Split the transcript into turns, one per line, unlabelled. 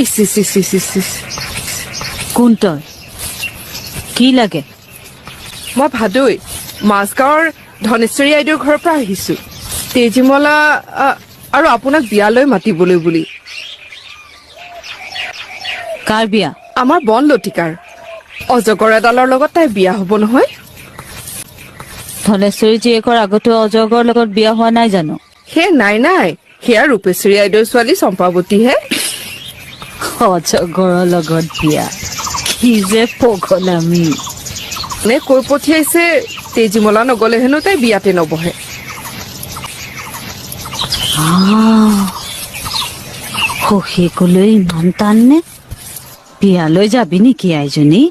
ইচ ইচ ইচ ইচ ইচ ইচ।
কোন তই কি লাগে
মই ভাদৈ মাজগাঁৱৰ ধনেশ্বৰী আইদেউৰ ঘৰৰ পৰা আহিছো তেজীমলা আৰু আপোনাক বিয়ালৈ মাতিবলৈ বুলি
কাৰ বিয়া
আমাৰ বন লতিকাৰ অজগৰ এডালৰ লগত তাই বিয়া হ'ব নহয়
ধনেশ্বৰী জীয়েকৰ আগতো অজগৰ লগত বিয়া হোৱা নাই জানো
হে নাই নাই সেয়া ৰূপেশ্বৰী আইদেউৰ ছোৱালী চম্পাৱতীহে
অজগৰৰ লগত বিয়া কি যে পগলামি
নে কৈ পঠিয়াইছে তেজীমলা নগলে হেনো তাই বিয়াতে নবহে
সখীকলৈ ইমান টান নে বিয়ালৈ যাবি নেকি আইজনী